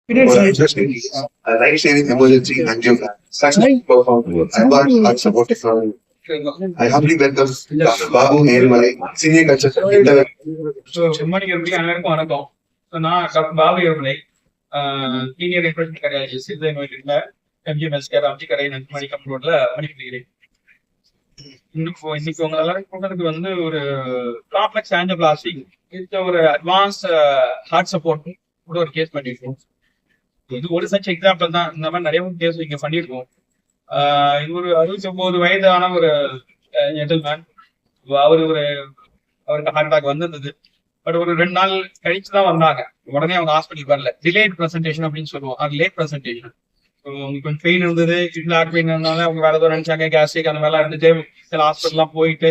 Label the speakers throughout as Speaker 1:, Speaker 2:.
Speaker 1: Life-saving emergency angiography. Successfully performed advanced heart support technology. I humbly welcome Dr. Babu Nerimalai, Senior Consultant.
Speaker 2: செம்மணிகளுக்கு அனைவருக்கும் வணக்கம். நான் doctor Babu Ermalai, senior infection கரையாளர் சித்த நோய்களில் எம்ஜிஎம்எஸ்கேர் அம்ஜிக்கரை நன்மணி கம்ப்யூட்டர்ல பணிபுரிகிறேன். இன்னைக்கு உங்க எல்லாரும் கூட்டத்துக்கு வந்து ஒரு காம்ப்ளெக்ஸ் ஆஞ்சியோபிளாஸ்டி ஒரு அட்வான்ஸ் ஹார்ட் சப்போர்ட் கூட ஒரு கேஸ் பண்ணிருக்கோம். இது ஒரு சச் எக்ஸாம்பிள் தான். இந்த மாதிரி நிறைய கேஸ் இங்க பண்ணிருக்கோம். இது ஒரு 69 வயதான ஒரு ஜென்டில்மேன். அவருக்கு ஹார்ட் அட்டாக் வந்திருந்தது. பட் ஒரு 2 நாள் கழிச்சு தான் வந்தாங்க. உடனே அவங்க ஹாஸ்பிட்டல் வரல. டிலேட் பிரசன்டேஷன் அப்படின்னு சொல்லுவோம். அது லேட் பிரசன்டேஷன். உங்களுக்கு கொஞ்சம் பெயின் இருந்தது, ஹார்ட் பெயின் இருந்தனால அவங்க வேற ஏதோ நினைச்சாங்க, கேஸ்ட்ரிக் அந்த மாதிரிலாம் இருந்துட்டு சில ஹாஸ்பிட்டல்லாம் போயிட்டு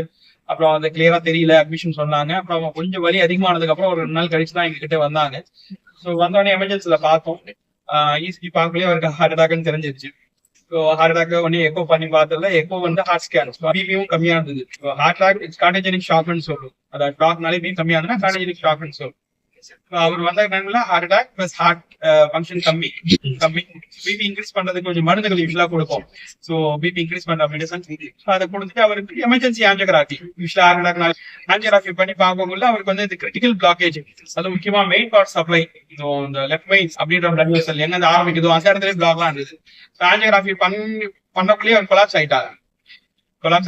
Speaker 2: அப்புறம் அந்த கிளியரா தெரியல, அட்மிஷன் சொன்னாங்க. அப்புறம் அவங்க கொஞ்சம் வலி அதிகமானதுக்கு அப்புறம் ஒரு 2 நாள் கழிச்சு தான் எங்ககிட்ட வந்தாங்க. ஸோ வந்தோடனே எமர்ஜென்சில பார்த்தோம். ஈஸி பார்க்கலையே அவருக்கு ஹார்ட் அட்டாக்னு தெரிஞ்சிருச்சு. ஸோ ஹார்ட் அட்டாக் உடனே எக்கோ பண்ணி பார்த்ததுல எக்கோ வந்து ஹார்ட் ஸ்கேன் பிபியும் கம்மியா இருந்தது. ஹார்ட் அட்டாக் கார்டியோஜெனிக் ஷாக்னு சொல்லுவோம். அதாவது ஷாக்னாலே பி கம்மியா இருந்தா கார்டியோஜெனிக் ஷாக்னு சொல்லுவோம். அவர் வந்த டைம்ல heart attack plus heart function கம்மி. பிபி இன்க்ரீஸ் பண்றதுக்கு கொஞ்சம் மருந்துகள் யூஸ்வலா கொடுப்போம். ஸோ பிபி இன்க்ரீஸ் பண்ற மெடிசன் அதை கொடுத்துட்டு அவருக்கு எமர்ஜென்சி ஆஞ்சியோகிராஃபி யூஸ்வலா ஹார்ட் அட்டாக் ஆஞ்சியோகிராஃபி பண்ணி பார்க்கக்குள்ள அவருக்கு வந்து இந்த கிரிட்டிக்கல் பிளாக்கேஜ், அது முக்கியமா மெயின் பார்ட் சப்ளை, இந்த லெஃப்ட் மெயின்ஸ் அப்படின்ற பிளட் வெசல் எங்க ஆரம்பிக்குதோ அந்த இடத்துல பிளாக்லாம் இருந்தது. ஆஞ்சியோகிராஃபி பண்ணக்குள்ளேயே அவர் கொலாப்ஸ்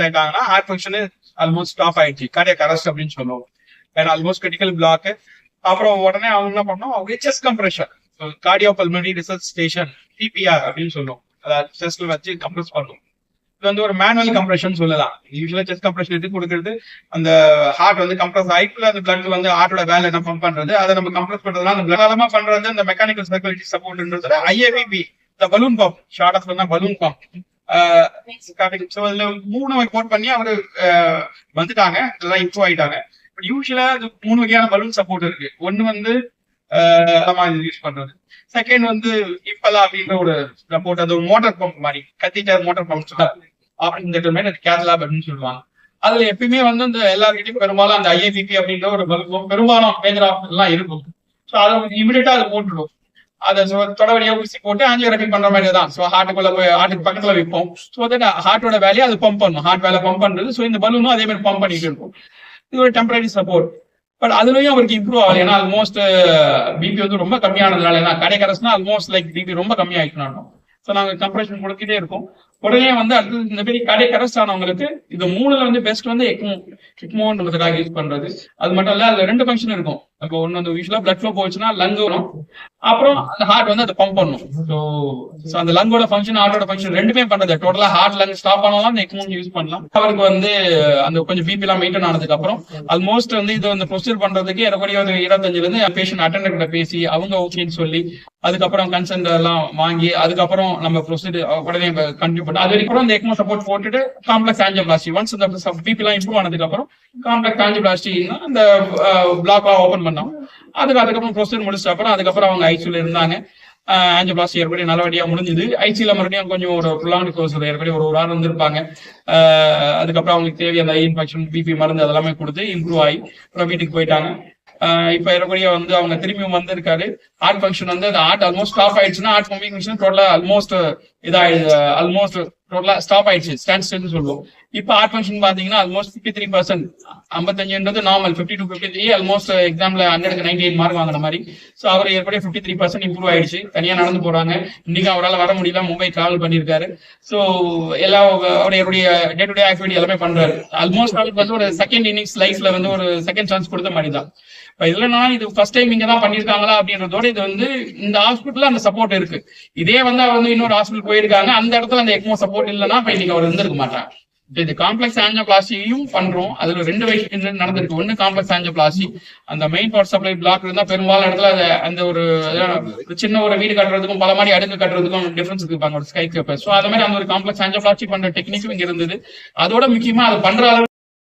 Speaker 2: ஆயிட்டாங்கன்னா ஹார்ட் ஃபங்க்ஷன் ஆல்மோஸ்ட் ஸ்டாப் ஆயிடுச்சு. கார்டியாக் அரெஸ்ட் அப்படின்னு சொல்லுவோம். வேற ஆல்மோஸ்ட் கிரிட்டிக்கல் பிளாக். அப்புறம் உடனே அவங்க என்ன பண்ணோம், அவங்க chest compression, cardio pulmonary resuscitation CPR அப்படின்னு சொல்லுவோம். அதாவது செஸ்ட்ல வச்சு கம்ப்ரெஸ் பண்ணும். இது வந்து ஒரு மேனுவல் கம்ப்ரெஷன் சொல்லலாம். யூஸ்வலா செஸ்ட் கம்ப்ரெஷன் எடுத்து கொடுக்கறது அந்த ஹார்ட் வந்து கம்ப்ரெஸ் ஆயிட்டுல அந்த பிளட் வந்து ஹார்ட்டோட வேலை என்ன பம்ப் பண்றது, அதை நம்ம கம்ப்ரெஸ் பண்றதுனால அந்த பிளட் பண்றது அந்த மெக்கானிக்கல் சர்க்குலேட்டரி சப்போர்ட்ன்றது ஐஏபிபி, இந்த பலூன் பம்ப், ஷார்ட் ஆஃப் தான் பலூன் பம்ப். ஸோ அதுல 3 போட் பண்ணி அவரு வந்துட்டாங்க, இதெல்லாம் இம்ப்ரூவ் ஆயிட்டாங்க. யூஸ்வலா அது 3 வகையான பலூன் சப்போர்ட் இருக்கு. ஒன்னு வந்து யூஸ் பண்றது, செகண்ட் வந்து இப்பலா அப்படின்ற ஒரு சப்போர்ட், அது ஒரு மோட்டார் பம்ப் மாதிரி, கத்திட்டர் மோட்டார் பம்ப் அப்படின்னு கேட்லாப் அப்படின்னு சொல்லுவாங்க. அதுல எப்பயுமே வந்து இந்த எல்லாருக்கிட்டையும் பெரும்பாலும் அந்த ஐஏபிபி அப்படின்ற ஒரு பல்பம் பெரும்பாலும் மேஜர் எல்லாம் இருக்கும். ஸோ அதை இமிடியேட்டா அதை போட்டுடும். அதை தொடவடியா ஊசி போட்டு ஆஞ்சியோகிராஃபி பண்ற மாதிரி தான். ஸோ ஹார்ட்டுக்குள்ள போய் ஹார்ட்டுக்கு பக்கத்துல வைப்போம். ஸோ தட் ஹார்ட்டோட வேலையை அது பம்ப் பண்ணும், ஹார்ட் வேலை பம்ப் பண்றது. ஸோ இந்த பலூனும் அதே மாதிரி பம்ப் பண்ணிட்டு இருக்கும். இது ஒரு டெம்பரரி சப்போர்ட். பட் அதுலயும் அவருக்கு இம்ப்ரூவ் ஆகல. ஏன்னா ஆல்மோஸ்ட் பிபி வந்து ரொம்ப கம்மியானதுனால, ஏன்னா கார்டியாக் அரெஸ்ட்னா ஆல்மோஸ்ட் லைக் பிபி ரொம்ப கம்மியாயிக்கணும். ஸோ நாங்க கம்ப்ரெஷன் கொடுத்துட்டே இருக்கோம். உடனே வந்து அடுத்து இந்த மாதிரி கார்டியாக் அரெஸ்ட் ஆனவங்களுக்கு இது 3ல வந்து பெஸ்ட் வந்து எக்மோன்றதுக்காக யூஸ் பண்றது. அது மட்டும் இல்ல, அதுல 2 ஃபங்க்ஷன் இருக்கும். இப்போ ஒன்னு வந்து யூஸ்வலா பிளட் ஃப்ளோ போச்சுன்னா லங் வரும், அப்புறம் அந்த ஹார்ட் வந்து அதை பம்ப் பண்ணும். ஸோ அந்த லங்கோட ஃபங்க்ஷன் ஹார்ட்டோட ஃபங்க்ஷன் ரெண்டுமே பண்றது. டோட்டலா ஹார்ட் லங் ஸ்டாப் ஆனாலும் அந்த எக்மோ யூஸ் பண்ணலாம். அவருக்கு வந்து அந்த கொஞ்சம் பிபி எல்லாம் மெயின்டைன் ஆனதுக்கு அப்புறம் ஆல்மோஸ்ட் வந்து இது வந்து ப்ரொசீஜர் பண்றதுக்கு எனக்கு ஒரு 25ல இருந்து பேஷண்ட் அட்டெண்டர் கிட்ட பேசி அவங்க ஓகேன்னு சொல்லி அதுக்கப்புறம் கன்சென்ட் எல்லாம் வாங்கி அதுக்கப்புறம் நம்ம ப்ரொசீஜர் உடனே கண்டினியூ பண்ணோம். அது வரைக்கும் அந்த எக்மோ சப்போர்ட் போட்டுட்டு காம்ப்ளெக்ஸ் ஆஞ்சியோபிளாஸ்டி, ஒன்ஸ் இந்த பிபி எல்லாம் இம்ப்ரூவ் ஆனதுக்கு அப்புறம் காம்ப்ளெக்ஸ் ஆஞ்சியோபிளாஸ்டி அந்த பிளாக் ஓபன் பண்ணோம். அதுக்கப்புறம் ப்ரொசீஜர் முடிச்ச அதுக்கப்புறம் அவங்க ஐசியூல இருந்தாங்க. ஆஞ்சியோபிளாஸ்டி ஏற்படி நல்லபடியா முடிஞ்சது. ஐசியூல மறுபடியும் கொஞ்சம் ஒரு ப்ரொலாங்டு கோர்ஸ் ஏற்படி ஒரு வாரம் இருந்திருப்பாங்க. அதுக்கப்புறம் அவங்களுக்கு தேவையான இன்ஃபெக்ஷன் பிபி மருந்து அதெல்லாமே கொடுத்து இம்ப்ரூவ் ஆகி அப்புறம் வீட்டுக்கு போயிட்டாங்க. இப்ப ஏறக்குறைய வந்து அவங்க திரும்பியும் வந்திருக்காரு. ஹார்ட் ஃபங்க்ஷன் வந்து ஹார்ட் ஆல்மோஸ்ட் ஸ்டாப் ஆயிடுச்சுன்னா ஹார்ட் பம்பிங் ஃபங்க்ஷன் டோட்டலா ஆல்மோஸ்ட் டோட்டலா ஸ்டாப் ஆயிடுச்சு, ஸ்டாண்ட் ஸ்டில்னு சொல்லுவோம். இப்ப ஹார்ட் ஃபங்க்ஷன் பாத்தீங்கன்னா ஆல்மோஸ்ட் 53%, 55ன்றது நார்மல், 50 to 53 ஆல்மோஸ்ட் எக்ஸாம்ல 100க்கு 98 மார்க் வாங்குற மாதிரி. ஸோ அவர் ஏற்படைய 53% இம்ப்ரூவ் ஆயிடுச்சு. தனியா நடந்து போறாங்க. இன்னைக்கு அவரால் வர முடியல, மும்பை டிராவல் பண்ணியிருக்காரு. ஸோ எல்லாம் அவருடைய டே டு டே ஆக்டிவிட்டி எல்லாமே பண்றாரு. ஆல்மோஸ்ட் அவருக்கு வந்து ஒரு செகண்ட் இன்னிங்ஸ் லைஃப்ல வந்து ஒரு செகண்ட் சான்ஸ் கொடுத்த மாதிரி தான். இப்ப இதுல இது ஃபர்ஸ்ட் டைம் இங்க தான் பண்ணிருக்காங்களா அப்படின்றதோட இது வந்து இந்த ஹாஸ்பிட்டல்ல அந்த சப்போர்ட் இருக்கு. இதே வந்து அவர் வந்து இன்னொரு ஹாஸ்பிட்டல் போயிருக்காங்க, அந்த இடத்துல அந்த எக்மோ சப்போர்ட் இல்லைன்னா இப்ப இன்னைக்கு அவர் இருந்திருக்க மாட்டாங்க. இது காம்ப்ளெக்ஸ் ஆஞ்சியோபிளாஸ்டியும் பண்றோம். அதுல 2 வகை நடந்திருக்கு. ஒன்னு காம்ப்ளெக்ஸ் ஆஞ்சியோபிளாஸ்டி, அந்த மெயின் பவர் சப்ளை பிளாக் இருந்தா பெரும்பாலும் இடத்துல அந்த ஒரு சின்ன ஒரு வீடு கட்டுறதுக்கும் பல மாதிரி அடுக்கு கட்டுறதுக்கும் டிஃபரன்ஸ் இருப்பாங்க ஒரு ஸ்கை கேப்பர். ஸோ அது மாதிரி அந்த ஒரு காம்ப்ளெக்ஸ் ஆஞ்சியோபிளாஸ்டி பண்ற டெக்னிக்கும் இங்க இருந்தது. அதோட முக்கியமா அது பண்ற அளவு